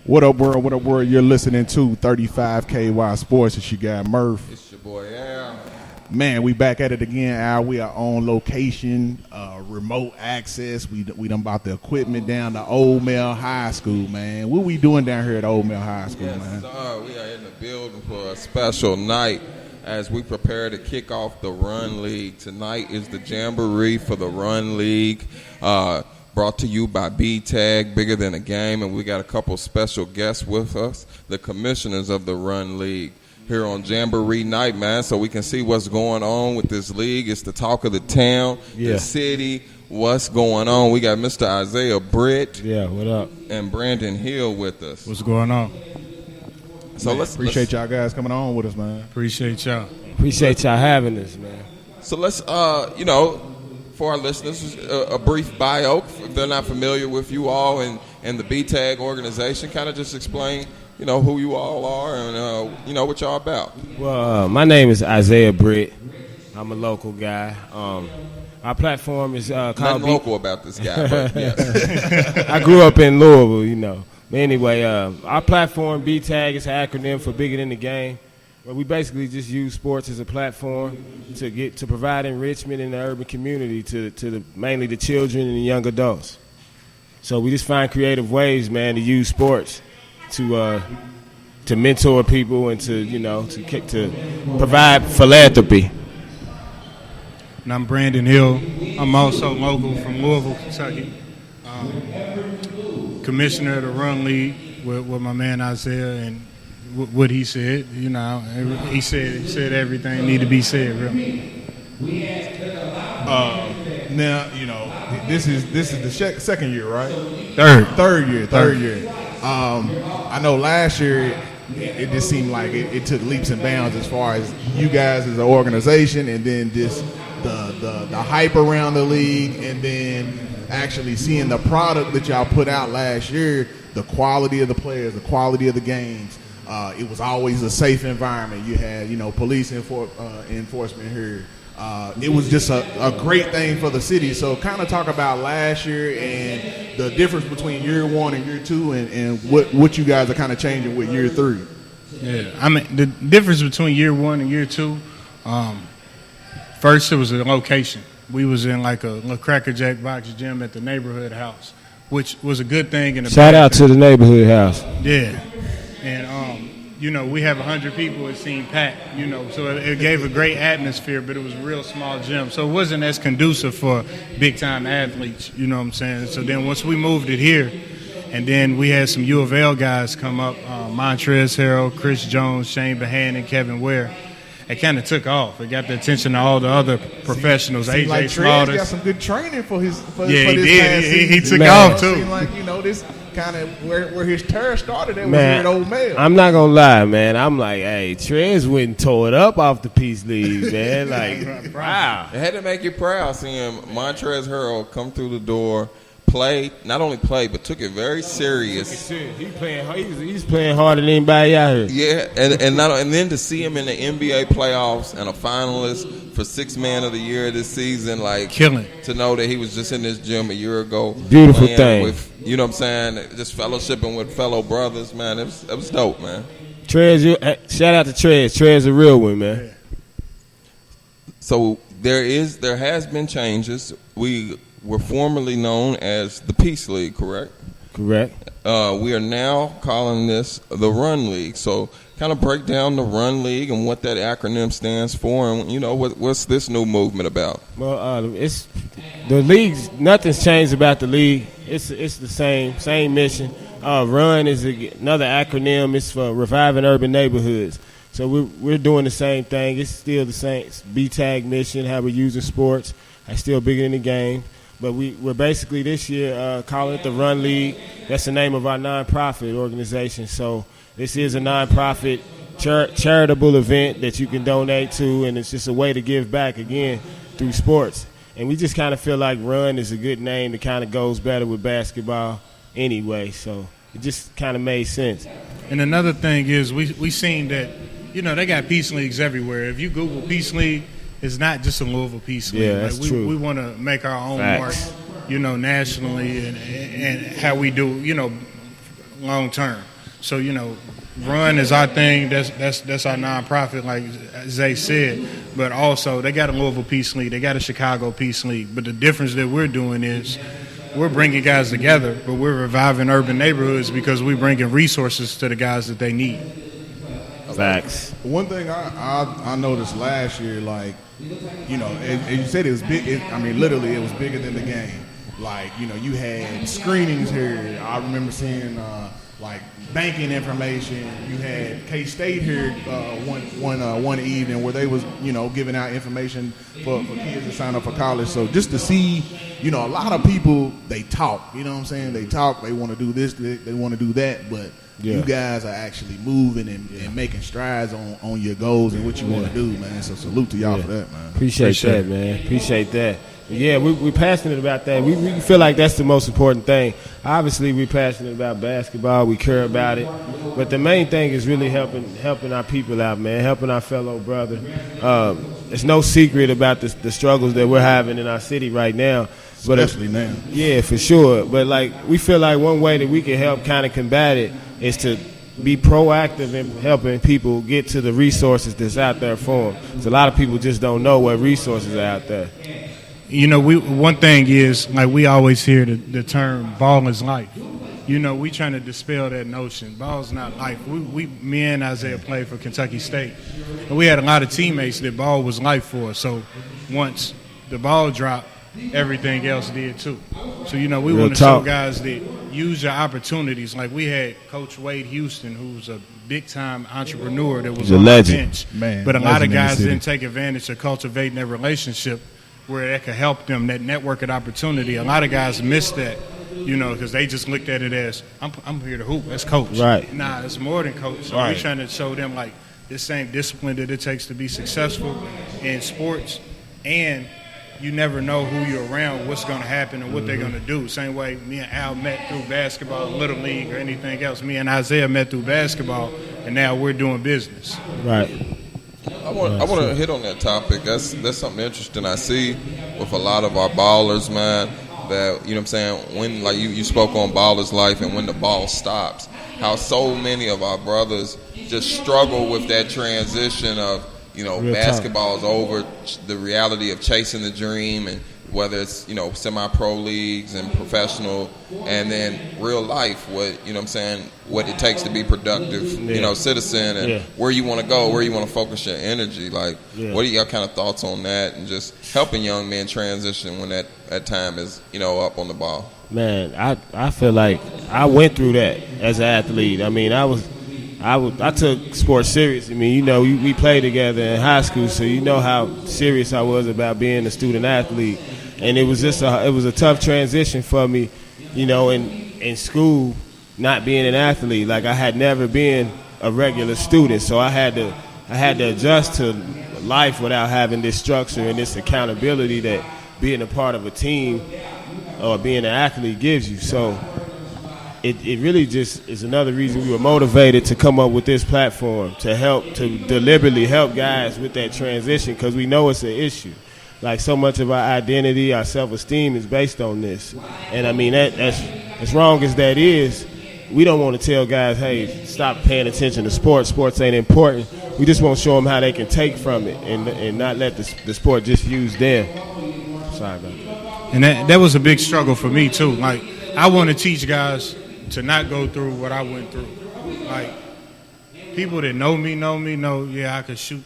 What up, world? What up, world? You're listening to 35KY Sports. It's your guy, Murph. It's your boy, Al. Man, we back at it again, Al. We are on location, remote access. We done bought the equipment down to Old Mill High School, man. What we doing down here at Old Mill High School, man? Sir, we are in the building for a special night as we prepare to kick off the Run League. Tonight is the Jamboree for the Run League. Brought to you by B-Tag, Bigger Than a Game, and we got a couple special guests with us, the commissioners of the Run League, here on Jamboree night, man, so we can see what's going on with this league. It's the talk of the town, the city, what's going on. We got Mr. Isaiah Britt. Yeah, what up? And Brandon Hill with us. What's going on? So man, appreciate y'all guys coming on with us, man. Appreciate y'all. Appreciate y'all having us, man. So let's, for our listeners, a brief bio, if they're not familiar with you all and the B-Tag organization, kind of just explain, who you all are and, what y'all about. Well, my name is Isaiah Britt. I'm a local guy. Our platform is called Nothing local about this guy, but yes. I grew up in Louisville, But anyway, our platform, B-Tag, is an acronym for Bigger Than the Game. Well, we basically just use sports as a platform to provide enrichment in the urban community to mainly the children and the young adults. So we just find creative ways, man, to use sports to mentor people and to provide philanthropy. And I'm Brandon Hill. I'm also local from Louisville, Kentucky. Commissioner of the Run League with my man Isaiah, and what he said, he said everything need to be said, really. Now, this is the second year, right? Third year. I know last year it just seemed like it took leaps and bounds as far as you guys as an organization, and then just the hype around the league, and then actually seeing the product that y'all put out last year, the quality of the players, the quality of the games. It was always a safe environment. You had, police enforcement here. It was just a great thing for the city. So kind of talk about last year and the difference between year one and year two, and what you guys are kind of changing with year three. Yeah, I mean, the difference between year one and year two, first it was a location. We was in like a Cracker Jack box gym at the neighborhood house, which was a good thing. Shout out to the neighborhood house. Yeah. And, we have 100 people it seemed packed, so it gave a great atmosphere, but it was a real small gym. So it wasn't as conducive for big-time athletes, you know what I'm saying? So then once we moved it here, and then we had some U of L guys come up, Montrez Harrell, Chris Jones, Shane Behan, Kevin Ware. It kind of took off. It got the attention of all the other professionals. AJ like Slaughters got some good training for his. He did. He took Man. off too. Seemed like this kind of where his terror started. That was here at Old Mill. I'm not gonna lie, man. I'm like, hey, Trez went and tore it up off the Peace League, man. Like, wow. It had to make you proud seeing Montrez Harrell come through the door, not only play, but took it very serious. He's playing harder than anybody out here. Yeah, and then to see him in the NBA playoffs and a finalist for Sixth Man of the Year this season, like killing. To know that he was just in this gym a year ago, beautiful thing. With, what I'm saying, just fellowshipping with fellow brothers, man. It was dope, man. Trez, shout out to Trez. Trez a real one, man. Yeah. So there has been changes. We were formerly known as the Peace League, correct? Correct. We are now calling this the Run League. So kind of break down the Run League and what that acronym stands for, and what's this new movement about? Well, it's the leagues. Nothing's changed about the league. It's the same mission. Run is another acronym. It's for reviving urban neighborhoods. So we're doing the same thing. It's still the same B-Tag mission. How we're using sports. It's still Bigger Than the Game. But we're basically this year calling it the Run League. That's the name of our nonprofit organization. So this is a nonprofit charitable event that you can donate to, and it's just a way to give back, again, through sports. And we just kind of feel like Run is a good name that kind of goes better with basketball anyway. So it just kind of made sense. And another thing is we seen that, they got peace leagues everywhere. If you Google Peace League, it's not just a Louisville Peace League. Yeah, that's true. We want to make our own Facts. mark, nationally, and how we do, long term. So, run is our thing. That's our nonprofit, like Zay said. But also, they got a Louisville Peace League. They got a Chicago Peace League. But the difference that we're doing is we're bringing guys together, but we're reviving urban neighborhoods because we're bringing resources to the guys that they need. Facts. One thing I noticed last year, like, as you said, it was big. Literally, it was bigger than the game. Like, you had screenings here. I remember seeing like banking information. You had K-State here one evening where they was giving out information for kids to sign up for college. So just to see, a lot of people, they talk. You know what I'm saying? They talk. They want to do this. They want to do that. But you guys are actually moving and making strides on your goals and what you want to do, man. So salute to y'all for that, man. Appreciate that, man. Appreciate that. Yeah, we're passionate about that. We feel like that's the most important thing. Obviously, we're passionate about basketball. We care about it. But the main thing is really helping our people out, man, helping our fellow brother. It's no secret about the struggles that we're having in our city right now. Especially now. Yeah, for sure. But, we feel like one way that we can help kind of combat it is to be proactive in helping people get to the resources that's out there for them. So a lot of people just don't know what resources are out there. One thing is, we always hear the term ball is life. We trying to dispel that notion. Ball's not life. Me and Isaiah played for Kentucky State. And we had a lot of teammates that ball was life for. So once the ball dropped, everything else did too. So, we want to show guys that use your opportunities. Like we had Coach Wade Houston, who's a big-time entrepreneur that was on the bench. Man, but a lot of guys didn't take advantage of cultivating their relationship where that could help them, that networking opportunity. A lot of guys missed that, because they just looked at it as, I'm here to hoop, that's coach. Right. Nah, it's more than coach. So we're trying to show them, the same discipline that it takes to be successful in sports, and you never know who you're around, what's going to happen, and what they're going to do. Same way me and Al met through basketball, Little League, or anything else. Me and Isaiah met through basketball, and now we're doing business. Right. I want to hit on that topic. That's something interesting I see with a lot of our ballers, man, that, what I'm saying, when, you spoke on ballers' life and when the ball stops, how so many of our brothers just struggle with that transition of, basketball is over, the reality of chasing the dream, and whether it's, semi-pro leagues and professional, and then real life, what it takes to be productive, citizen, and where you want to go, where you want to focus your energy. What are your kind of thoughts on that, and just helping young men transition when that time is, up on the ball? Man, I feel like I went through that as an athlete. I took sports serious. We played together in high school, so you know how serious I was about being a student athlete. And it was just a tough transition for me, in school, not being an athlete. I had never been a regular student, so I had to adjust to life without having this structure and this accountability that being a part of a team or being an athlete gives you. So it really just is another reason we were motivated to come up with this platform to deliberately help guys with that transition, because we know it's an issue. So much of our identity, our self-esteem is based on this. And that's as wrong as that is, we don't want to tell guys, hey, stop paying attention to sports. Sports ain't important. We just want to show them how they can take from it and not let the sport just use them. Sorry about that. And that was a big struggle for me too. I want to teach guys to not go through what I went through. People that know me know, I could shoot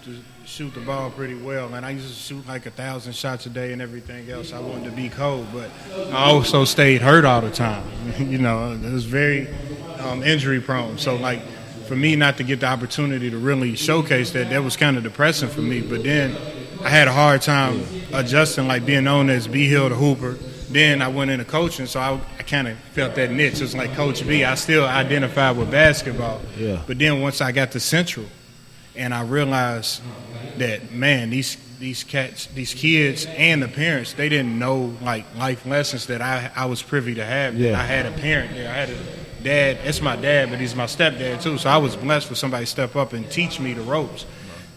the ball pretty well, and I used to shoot 1,000 shots a day and everything else. I wanted to be cold, but I also stayed hurt all the time. It was very injury prone. So for me not to get the opportunity to really showcase that was kind of depressing for me. But then I had a hard time adjusting, being known as B Hill the Hooper. Then I went into coaching, so I kind of felt that niche. It's like Coach B. I still identified with basketball. Yeah. But then once I got to Central, and I realized that, man, these kids and the parents, they didn't know life lessons that I was privy to have. Yeah. I had a parent there. I had a dad. It's my dad, but he's my stepdad too. So I was blessed for somebody to step up and teach me the ropes.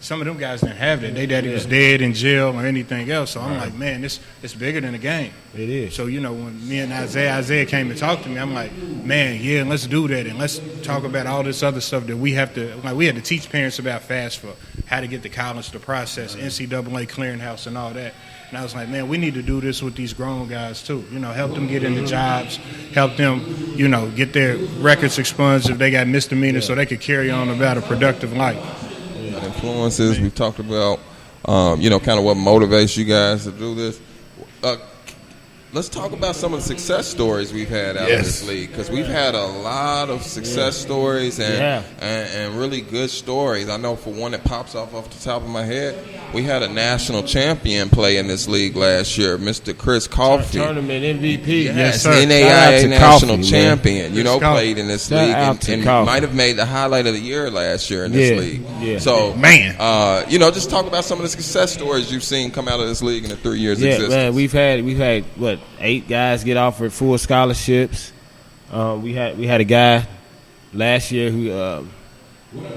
some of them guys didn't have that. They daddy was dead in jail or anything else. So I'm like, man, it's bigger than a game. It is. So, when me and Isaiah came to talk to me, I'm like, man, yeah, let's do that. And let's talk about all this other stuff that we had to teach parents about FAFSA, how to get to college, the process, NCAA clearinghouse and all that. And I was like, man, we need to do this with these grown guys too. Help them get into jobs, help them, get their records expunged if they got misdemeanors so they could carry on about a productive life. Influences, we've talked about, kind of what motivates you guys to do this. Let's talk about some of the success stories we've had out of this league, because we've had a lot of success stories and really good stories. I know for one that pops off the top of my head, we had a national champion play in this league last year, Mr. Chris Coffey. Tournament MVP. Yes, sir. NAIA national Coffey, champion, played in this league and Coffey. might have made the highlight of the year last year in this league. Yeah. So, man, just talk about some of the success stories you've seen come out of this league in the 3 years existence. Man, we've had what, 8 guys get offered full scholarships. We had a guy last year who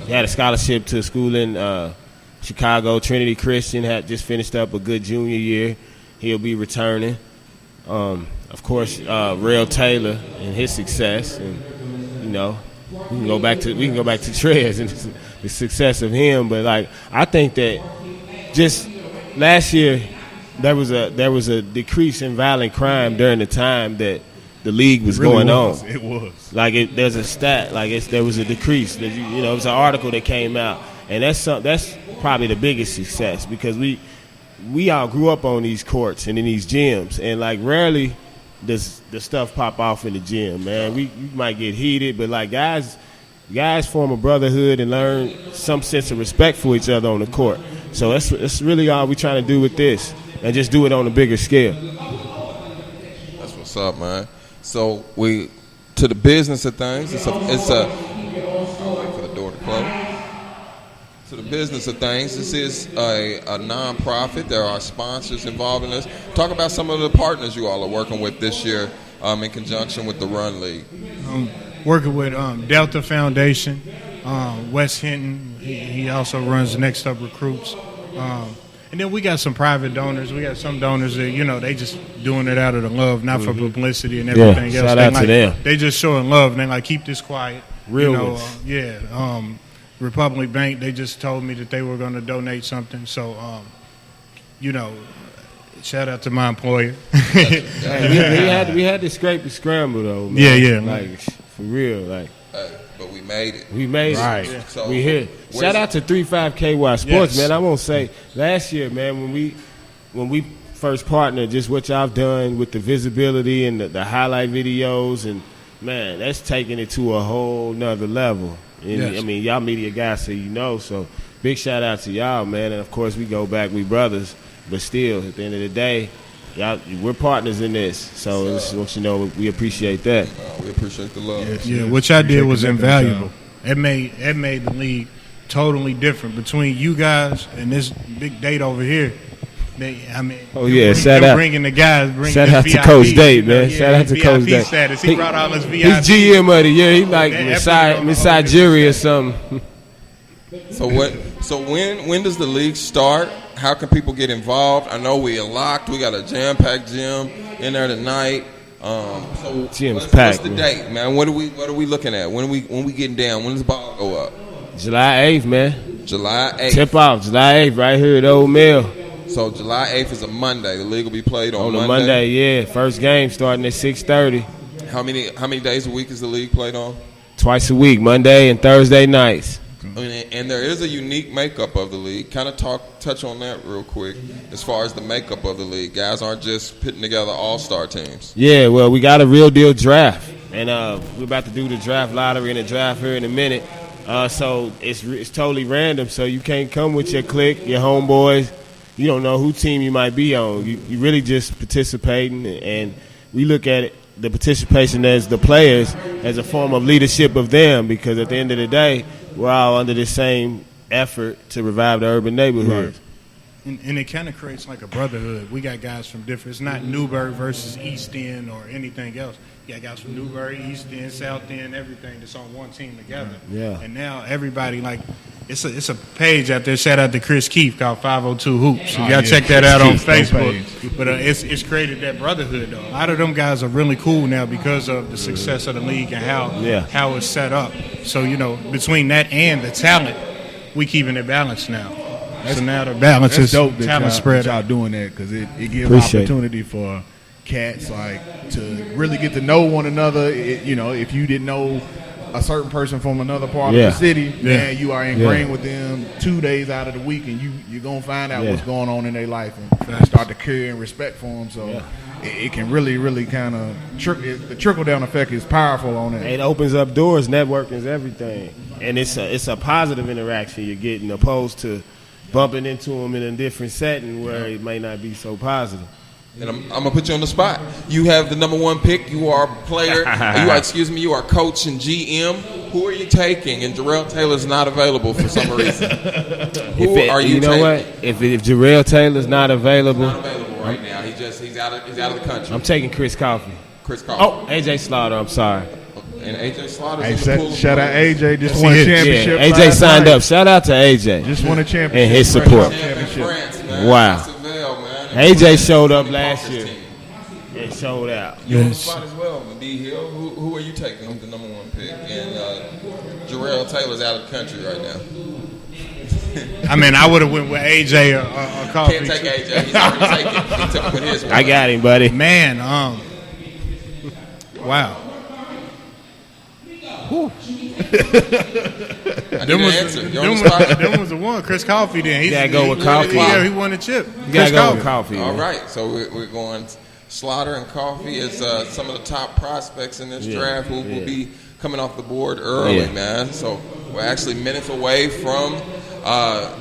had a scholarship to a school in Chicago, Trinity Christian, had just finished up a good junior year. He'll be returning. Of course, Rail Taylor and his success, and we can go back to Trez and the success of him. But I think that just last year there was a decrease in violent crime during the time that the league was going on. It was there's a stat there was a decrease. That it was an article that came out, and that's probably the biggest success, because we all grew up on these courts and in these gyms, and rarely does the stuff pop off in the gym, man. You might get heated, but guys form a brotherhood and learn some sense of respect for each other on the court. So that's really all we're trying to do with this, and just do it on a bigger scale. That's what's up, man. So to the business of things, I'll wait for the door to close. To the business of things, this is a nonprofit. There are sponsors involved in this. Talk about some of the partners you all are working with this year in conjunction with the Run League. Working with Delta Foundation, Wes Hinton. He also runs Next Up Recruits. And then we got some private donors. We got some donors that, they just doing it out of the love, not for publicity and everything else. Shout out to them. They just showing love, and they keep this quiet. Real ones. Republic Bank, they just told me that they were going to donate something. So, shout out to my employer. Hey, we had to scrape the scramble, though, man. Yeah. For real, but we made it. We made Right. it. Yeah. So we here. Shout out to 35KY Sports, Yes. man. I won't say last year, man, when we first partnered, just what y'all done with the visibility and the highlight videos, and man, that's taking it to a whole nother level. And, Yes. I mean, y'all media guys, so big shout out to y'all, man. And of course, we go back, we brothers, but still, at the end of the day, y'all, we're partners in this. So just want you to know we appreciate that. We appreciate the love. Yeah, what y'all did was invaluable. It made the league totally different between you guys and this big date over here. Shout out, bringing the guys. Shout out to Coach Date, man. Shout out to Coach Date. Status. He brought all his VIP. He's GM of the year. He like Messiah jury or something. So when does the league start? How can people get involved? I know we are locked. We got a jam-packed gym in there tonight. Gym's packed. What's the date, man? What are we looking at? When we getting down? When does the ball go up? July 8th, man. July 8th. Tip off July 8th right here at Old Mill. So July 8th is a Monday. The league will be played on a Monday, yeah. First game starting at 6:30. How many days a week is the league played on? Twice a week, Monday and Thursday nights. And there is a unique makeup of the league. Kind of touch on that real quick as far as the makeup of the league. Guys aren't just putting together all-star teams. Yeah, well, we got a real deal draft. And we're about to do the draft lottery and the draft here in a minute. So it's totally random. So you can't come with your clique, your homeboys. You don't know who team you might be on. You really just participating. And we look at it, the participation as the players as a form of leadership of them, because at the end of the day, we're all under the same effort to revive the urban neighborhoods. Right. And it kind of creates like a brotherhood. We got guys from different. It's not Newburgh versus East End or anything else. You got guys from Newburgh, East End, South End, everything that's on one team together. Yeah. And now everybody, like, It's a page out there. Shout out to Chris Keefe called 502 Hoops. You gotta check Chris that out on Keefe, dope Facebook. But it's created that brotherhood though. A lot of them guys are really cool now because of the success of the league and how it's set up. So between that and the talent, we keeping it balanced now. So now the balance is dope that talent y'all, spread that y'all out. doing that because it gives Appreciate opportunity for cats like to really get to know one another. If you didn't know a certain person from another part of the city, man, you are ingrained with them 2 days out of the week, and you're gonna find out what's going on in their life and start to care and respect for them. So it can really, really kind of the trickle down effect is powerful on that. It opens up doors. Networking is everything, and it's a positive interaction you're getting, opposed to bumping into them in a different setting where it may not be so positive. And I'm gonna put you on the spot. You have the number 1 pick. You are a player. You are coach and GM. Who are you taking? And Jarrell Taylor's not available for some reason. Who are you taking? You know what? If Jarrell Taylor's not available, right now, he's out of the country. I'm taking Chris Coffey. Chris Coffey. AJ Slaughter. I'm sorry. And AJ Slaughter's in the pool. Shout out AJ, just won a championship. Yeah, AJ signed up. Shout out to AJ. Just won a championship. And his support. France, man. Wow. AJ showed up last year and showed out. You on the spot as well, D Hill. Who are you taking with the number 1 pick? And Jarrell Taylor's out of the country right now. I mean, I would have went with AJ or Coffee. Can't take AJ. He's already taken. He took him with his one. I got him, buddy. Man, wow. I need an answer. You're on the spot. Them was the one. Chris Coffee then. You gotta go with Coffee. Yeah, he won the chip. You gotta go with Coffee. All right, so we're going Slaughter and Coffee as some of the top prospects in this draft who will be coming off the board early, man. So we're actually minutes away from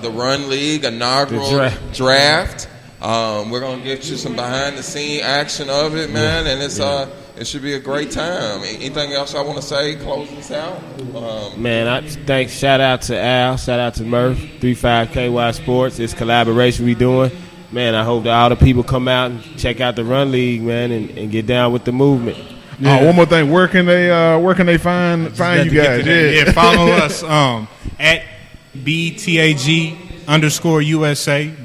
the Run League inaugural draft. We're gonna get you some behind the scene action of it, man, and it should be a great time. Anything else I want to say? Close this out. Man, shout out to Al, shout out to Murph, 35KY Sports. It's collaboration we doing. Man, I hope that all the people come out and check out the Run League, man, and get down with the movement. Yeah. One more thing, where can they find you guys? Yeah, follow us at BTAG_USA,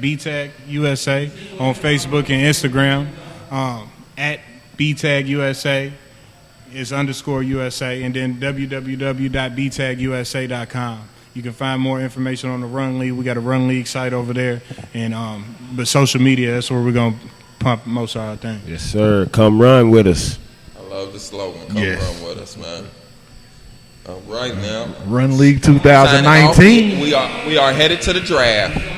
BTAG USA on Facebook and Instagram. At BTAG USA is _USA, and then www.btagusa.com. You can find more information on the Run League. We got a Run League site over there, and but social media, that's where we're gonna pump most of our things. Yes, sir. Come run with us. I love the slogan. Come run with us, man. All right, now Run League 2019. We are headed to the draft.